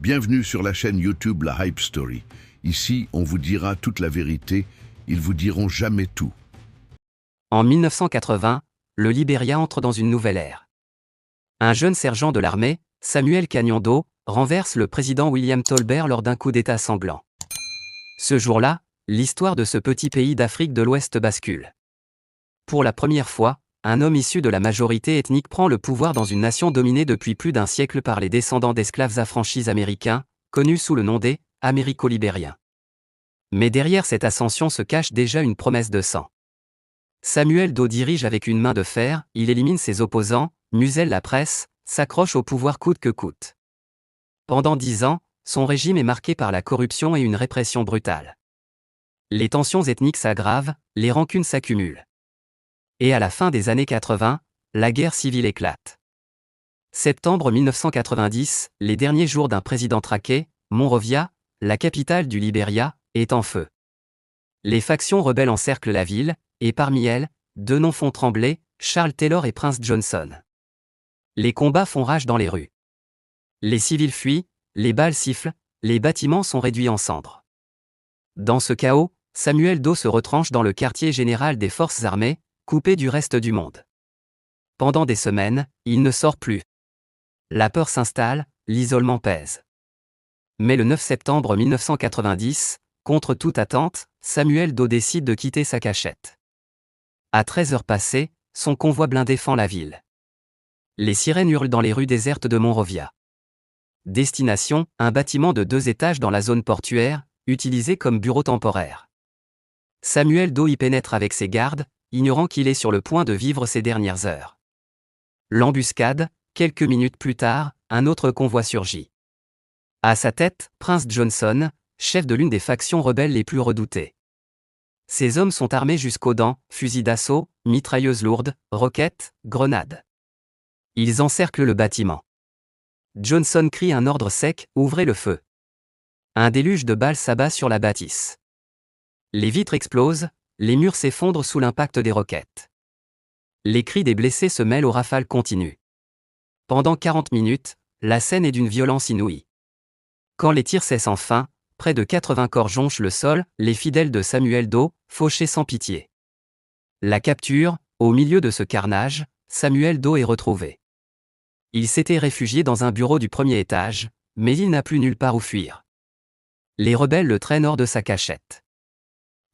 Bienvenue sur la chaîne YouTube La Hype Story. Ici, on vous dira toute la vérité, ils vous diront jamais tout. En 1980, le Libéria entre dans une nouvelle ère. Un jeune sergent de l'armée, Samuel Kanyando, renverse le président William Tolbert lors d'un coup d'État sanglant. Ce jour-là, l'histoire de ce petit pays d'Afrique de l'Ouest bascule. Pour la première fois, un homme issu de la majorité ethnique prend le pouvoir dans une nation dominée depuis plus d'un siècle par les descendants d'esclaves affranchis américains, connus sous le nom des Américo-Libériens. Mais derrière cette ascension se cache déjà une promesse de sang. Samuel Doe dirige avec une main de fer, il élimine ses opposants, muselle la presse, s'accroche au pouvoir coûte que coûte. Pendant 10 ans, son régime est marqué par la corruption et une répression brutale. Les tensions ethniques s'aggravent, les rancunes s'accumulent. Et à la fin des années 80, la guerre civile éclate. Septembre 1990, les derniers jours d'un président traqué, Monrovia, la capitale du Libéria, est en feu. Les factions rebelles encerclent la ville, et parmi elles, deux noms font trembler, Charles Taylor et Prince Johnson. Les combats font rage dans les rues. Les civils fuient, les balles sifflent, les bâtiments sont réduits en cendres. Dans ce chaos, Samuel Doe se retranche dans le quartier général des forces armées, coupé du reste du monde. Pendant des semaines, il ne sort plus. La peur s'installe, l'isolement pèse. Mais le 9 septembre 1990, contre toute attente, Samuel Doe décide de quitter sa cachette. À 13 heures passées, son convoi blindé fend la ville. Les sirènes hurlent dans les rues désertes de Monrovia. Destination, un bâtiment de 2 étages dans la zone portuaire, utilisé comme bureau temporaire. Samuel Doe y pénètre avec ses gardes, ignorant qu'il est sur le point de vivre ses dernières heures. L'embuscade, quelques minutes plus tard, un autre convoi surgit. À sa tête, Prince Johnson, chef de l'une des factions rebelles les plus redoutées. Ces hommes sont armés jusqu'aux dents, fusils d'assaut, mitrailleuses lourdes, roquettes, grenades. Ils encerclent le bâtiment. Johnson crie un ordre sec, ouvrez le feu. Un déluge de balles s'abat sur la bâtisse. Les vitres explosent, les murs s'effondrent sous l'impact des roquettes. Les cris des blessés se mêlent aux rafales continues. Pendant 40 minutes, la scène est d'une violence inouïe. Quand les tirs cessent enfin, près de 80 corps jonchent le sol, les fidèles de Samuel Doe, fauchés sans pitié. La capture, au milieu de ce carnage, Samuel Doe est retrouvé. Il s'était réfugié dans un bureau du premier étage, mais il n'a plus nulle part où fuir. Les rebelles le traînent hors de sa cachette.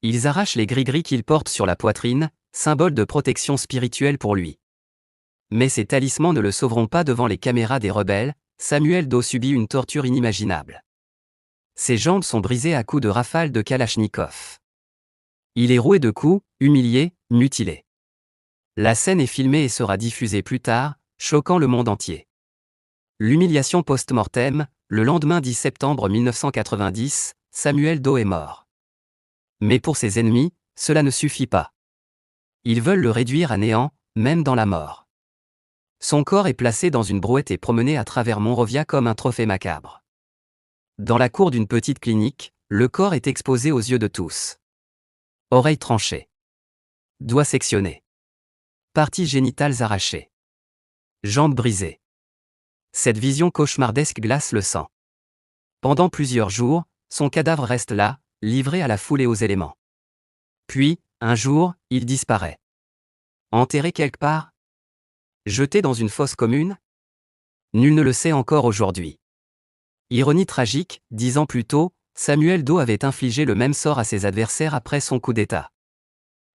Ils arrachent les gris-gris qu'il porte sur la poitrine, symbole de protection spirituelle pour lui. Mais ces talismans ne le sauveront pas devant les caméras des rebelles, Samuel Doe subit une torture inimaginable. Ses jambes sont brisées à coups de rafales de Kalachnikov. Il est roué de coups, humilié, mutilé. La scène est filmée et sera diffusée plus tard, choquant le monde entier. L'humiliation post-mortem, le lendemain 10 septembre 1990, Samuel Doe est mort. Mais pour ses ennemis, cela ne suffit pas. Ils veulent le réduire à néant, même dans la mort. Son corps est placé dans une brouette et promené à travers Monrovia comme un trophée macabre. Dans la cour d'une petite clinique, le corps est exposé aux yeux de tous. Oreilles tranchées. Doigts sectionnés. Parties génitales arrachées. Jambes brisées. Cette vision cauchemardesque glace le sang. Pendant plusieurs jours, son cadavre reste là, livré à la foule et aux éléments. Puis, un jour, il disparaît. Enterré quelque part? Jeté dans une fosse commune? Nul ne le sait encore aujourd'hui. Ironie tragique, 10 ans plus tôt, Samuel Doe avait infligé le même sort à ses adversaires après son coup d'État.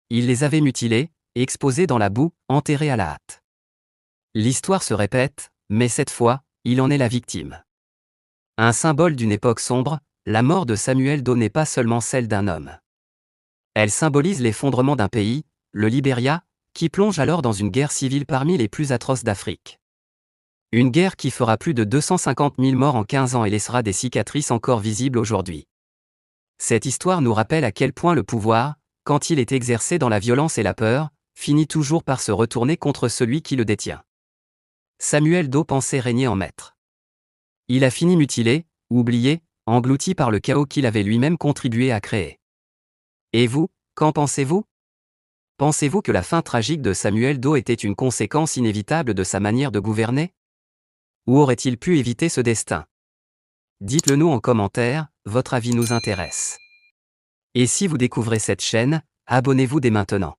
Il les avait mutilés, exposés dans la boue, enterrés à la hâte. L'histoire se répète, mais cette fois, il en est la victime. Un symbole d'une époque sombre, la mort de Samuel Doe n'est pas seulement celle d'un homme. Elle symbolise l'effondrement d'un pays, le Libéria, qui plonge alors dans une guerre civile parmi les plus atroces d'Afrique. Une guerre qui fera plus de 250 000 morts en 15 ans et laissera des cicatrices encore visibles aujourd'hui. Cette histoire nous rappelle à quel point le pouvoir, quand il est exercé dans la violence et la peur, finit toujours par se retourner contre celui qui le détient. Samuel Doe pensait régner en maître. Il a fini mutilé, oublié, englouti par le chaos qu'il avait lui-même contribué à créer. Et vous, qu'en pensez-vous? Pensez-vous que la fin tragique de Samuel Doe était une conséquence inévitable de sa manière de gouverner? Ou aurait-il pu éviter ce destin? Dites-le nous en commentaire, votre avis nous intéresse. Et si vous découvrez cette chaîne, abonnez-vous dès maintenant.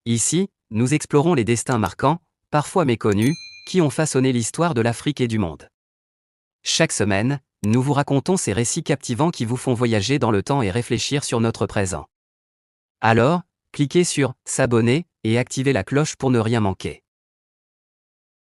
Ici, nous explorons les destins marquants, parfois méconnus, qui ont façonné l'histoire de l'Afrique et du monde. Chaque semaine, nous vous racontons ces récits captivants qui vous font voyager dans le temps et réfléchir sur notre présent. Alors, cliquez sur « S'abonner » et activez la cloche pour ne rien manquer.